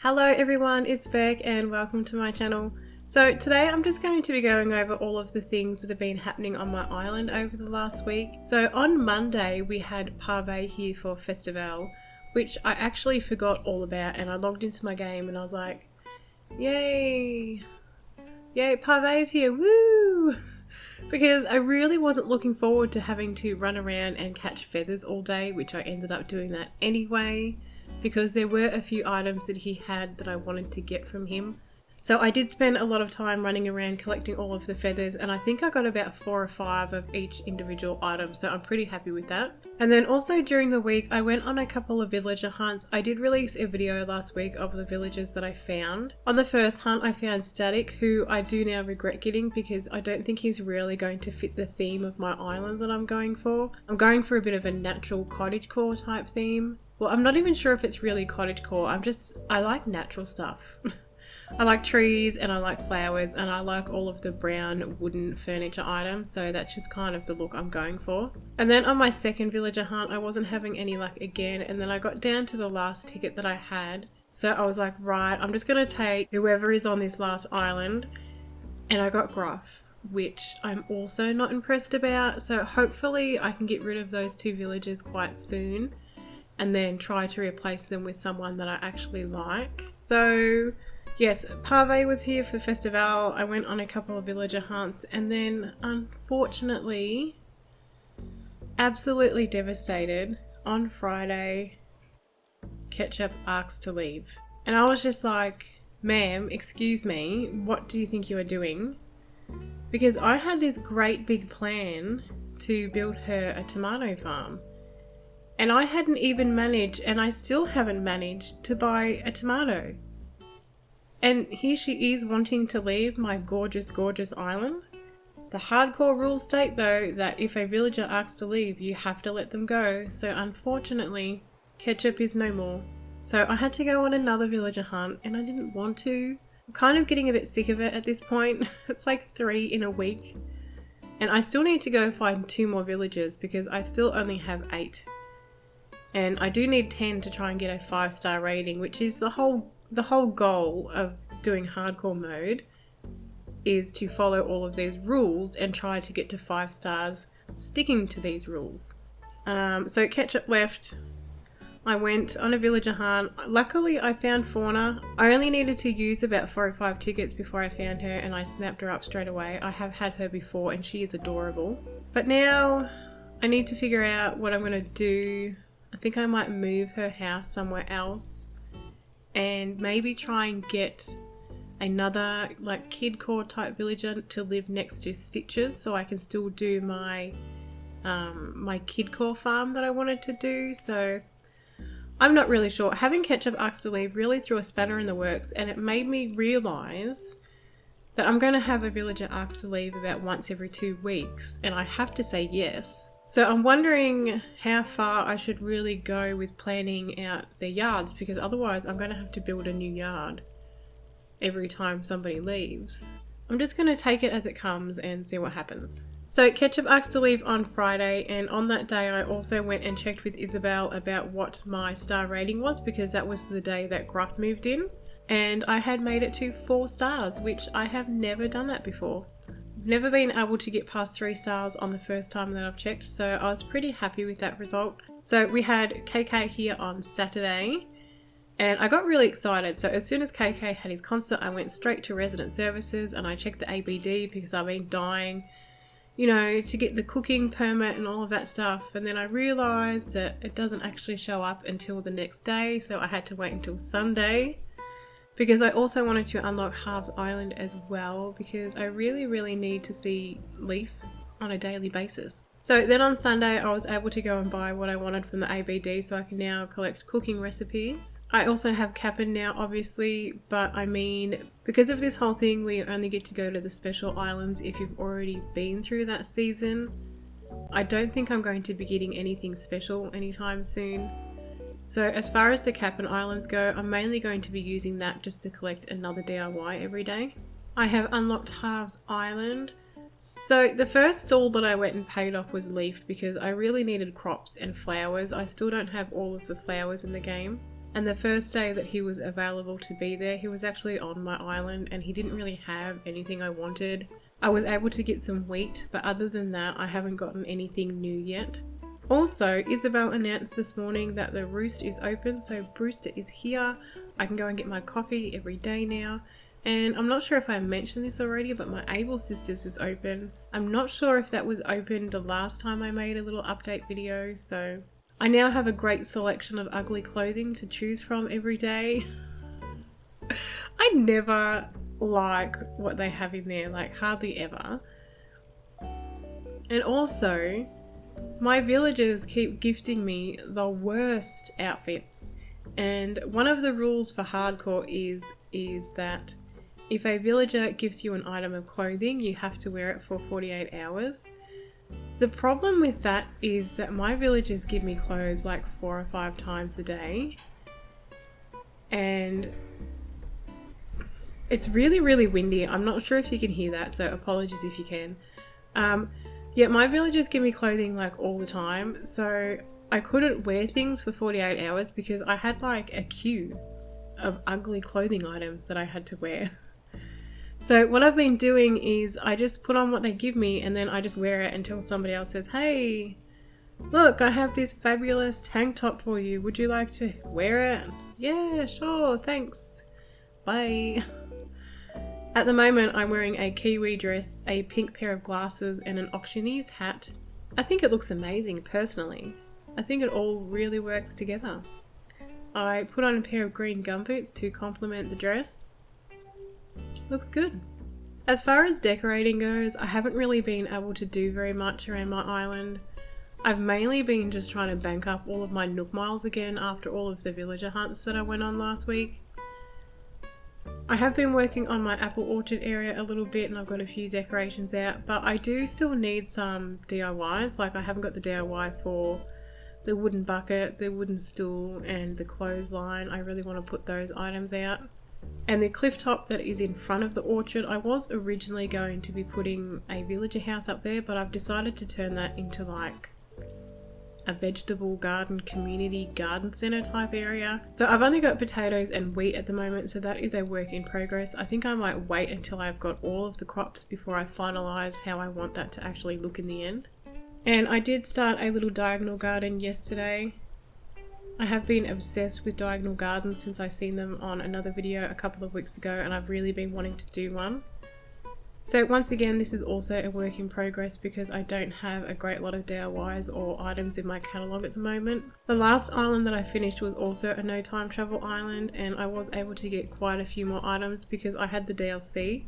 Hello everyone, it's Beck and welcome to my channel. So today I'm just going to be going over all of the things that have been happening on my island over the last week. So on Monday we had Parve here for Festival, which I actually forgot all about, and I logged into my game and I was like, yay! Yay, Parve's here, woo! Because I really wasn't looking forward to having to run around and catch feathers all day, which I ended up doing that anyway, because there were a few items that he had that I wanted to get from him. So I did spend a lot of time running around collecting all of the feathers, and I think I got about 4 or 5 of each individual item, so I'm pretty happy with that. And then also during the week I went on a couple of villager hunts. I did release a video last week of the villagers that I found. On the first hunt I found Static, who I do now regret getting because I don't think he's really going to fit the theme of my island that I'm going for. I'm going for a bit of a natural cottagecore type theme. Well, I'm not even sure if it's really cottagecore, I like natural stuff. I like trees and I like flowers and I like all of the brown wooden furniture items, so that's just kind of the look I'm going for. And then on my second villager hunt I wasn't having any luck again, and then I got down to the last ticket that I had. So I was like, right, I'm just going to take whoever is on this last island, and I got Gruff, which I'm also not impressed about, so hopefully I can get rid of those 2 villagers quite soon and then try to replace them with someone that I actually like. So yes, Parve was here for Festival. I went on a couple of villager hunts, and then unfortunately, absolutely devastated, on Friday, Ketchup asked to leave. And I was just like, ma'am, excuse me, what do you think you are doing? Because I had this great big plan to build her a tomato farm. And I hadn't even managed, and I still haven't managed, to buy a tomato. And here she is wanting to leave my gorgeous, gorgeous island. The hardcore rules state though that if a villager asks to leave, you have to let them go. So unfortunately, Ketchup is no more. So I had to go on another villager hunt, and I didn't want to. I'm kind of getting a bit sick of it at this point. It's like 3 in a week. And I still need to go find 2 more villagers because I still only have 8. And I do need 10 to try and get a 5-star rating, which is the whole goal of doing hardcore mode, is to follow all of these rules and try to get to 5 stars sticking to these rules. So Ketchup left. I went on a villager hunt. Luckily I found Fauna. I only needed to use about 4 or 5 tickets before I found her, and I snapped her up straight away. I have had her before and she is adorable. But now I need to figure out what I'm going to do. I think I might move her house somewhere else and maybe try and get another like kidcore type villager to live next to Stitches, so I can still do my my kidcore farm that I wanted to do. So I'm not really sure. Having Ketchup asked to leave really threw a spanner in the works, and it made me realise that I'm going to have a villager ask to leave about once every 2 weeks, and I have to say yes. So I'm wondering how far I should really go with planning out their yards, because otherwise I'm going to have to build a new yard every time somebody leaves. I'm just going to take it as it comes and see what happens. So Ketchup asked to leave on Friday, and on that day I also went and checked with Isabel about what my star rating was, because that was the day that Gruff moved in, and I had made it to 4 stars, which I have never done that before. Never been able to get past 3 stars on the first time that I've checked, so I was pretty happy with that result. So we had KK here on Saturday, and I got really excited. So as soon as KK had his concert, I went straight to resident services and I checked the ABD because I've been dying, you know, to get the cooking permit and all of that stuff. And then I realised that it doesn't actually show up until the next day, so I had to wait until Sunday. Because I also wanted to unlock Halves Island as well, because I really need to see Leaf on a daily basis. So then on Sunday I was able to go and buy what I wanted from the ABD, so I can now collect cooking recipes. I also have Cap'n now obviously, but I mean, because of this whole thing we only get to go to the special islands if you've already been through that season. I don't think I'm going to be getting anything special anytime soon. So as far as the Cap'n Islands go, I'm mainly going to be using that just to collect another DIY every day. I have unlocked Halves Island. So the first stall that I went and paid off was Leaf because I really needed crops and flowers. I still don't have all of the flowers in the game. And the first day that he was available to be there, he was actually on my island and he didn't really have anything I wanted. I was able to get some wheat, but other than that, I haven't gotten anything new yet. Also, Isabel announced this morning that the roost is open, so Brewster is here. I can go and get my coffee every day now. And I'm not sure if I mentioned this already, but my Able Sisters is open. I'm not sure if that was open the last time I made a little update video, so I now have a great selection of ugly clothing to choose from every day. I never like what they have in there, like hardly ever. And also, my villagers keep gifting me the worst outfits. And one of the rules for hardcore is that if a villager gives you an item of clothing, you have to wear it for 48 hours. The problem with that is that my villagers give me clothes like 4 or 5 times a day. And it's really, really windy. I'm not sure if you can hear that, so apologies if you can. Yeah, my villagers give me clothing like all the time, so I couldn't wear things for 48 hours because I had like a queue of ugly clothing items that I had to wear. So what I've been doing is I just put on what they give me and then I just wear it until somebody else says, hey, look, I have this fabulous tank top for you. Would you like to wear it? Yeah, sure, thanks. Bye. At the moment, I'm wearing a kiwi dress, a pink pair of glasses and an auctioneer's hat. I think it looks amazing personally. I think it all really works together. I put on a pair of green gumboots to complement the dress. Looks good. As far as decorating goes, I haven't really been able to do very much around my island. I've mainly been just trying to bank up all of my Nook miles again after all of the villager hunts that I went on last week. I have been working on my apple orchard area a little bit and I've got a few decorations out, but I do still need some DIYs. Like I haven't got the DIY for the wooden bucket, the wooden stool and the clothesline. I really want to put those items out. And the cliff top that is in front of the orchard, I was originally going to be putting a villager house up there, but I've decided to turn that into like a vegetable garden, community garden centre type area. So I've only got potatoes and wheat at the moment, so that is a work in progress. I think I might wait until I've got all of the crops before I finalise how I want that to actually look in the end. And I did start a little diagonal garden yesterday. I have been obsessed with diagonal gardens since I seen them on another video a couple of weeks ago and I've really been wanting to do one. So once again, this is also a work in progress because I don't have a great lot of DIYs or items in my catalogue at the moment. The last island that I finished was also a no time travel island and I was able to get quite a few more items because I had the DLC,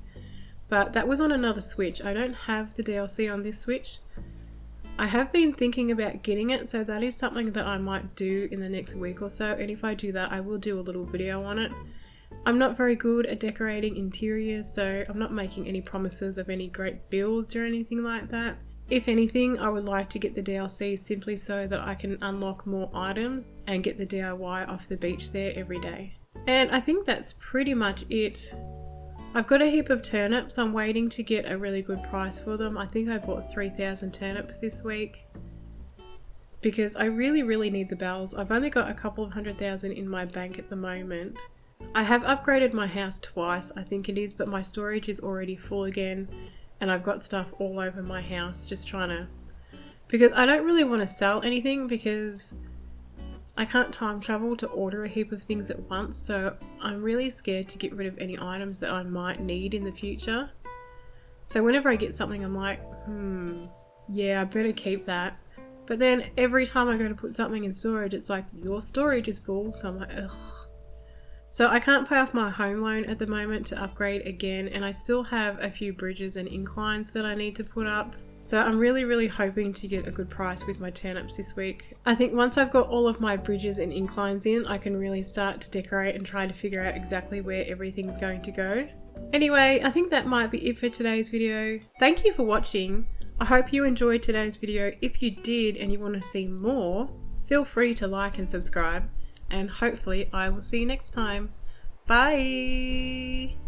but that was on another Switch. I don't have the DLC on this Switch. I have been thinking about getting it, so that is something that I might do in the next week or so, and if I do that I will do a little video on it. I'm not very good at decorating interiors, so I'm not making any promises of any great builds or anything like that. If anything, I would like to get the DLC simply so that I can unlock more items and get the DIY off the beach there every day. And I think that's pretty much it. I've got a heap of turnips. I'm waiting to get a really good price for them. I think I bought 3,000 turnips this week because I really need the bells. I've only got a couple of 100,000 in my bank at the moment. I have upgraded my house twice, I think it is, but my storage is already full again and I've got stuff all over my house just trying to... Because I don't really want to sell anything because I can't time travel to order a heap of things at once, so I'm really scared to get rid of any items that I might need in the future. So whenever I get something I'm like, yeah, I better keep that. But then every time I go to put something in storage, it's like, your storage is full, so I'm like, ugh. So I can't pay off my home loan at the moment to upgrade again, and I still have a few bridges and inclines that I need to put up. So I'm really hoping to get a good price with my turnips this week. I think once I've got all of my bridges and inclines in, I can really start to decorate and try to figure out exactly where everything's going to go. Anyway, I think that might be it for today's video. Thank you for watching. I hope you enjoyed today's video. If you did and you want to see more, feel free to like and subscribe. And hopefully I will see you next time. Bye!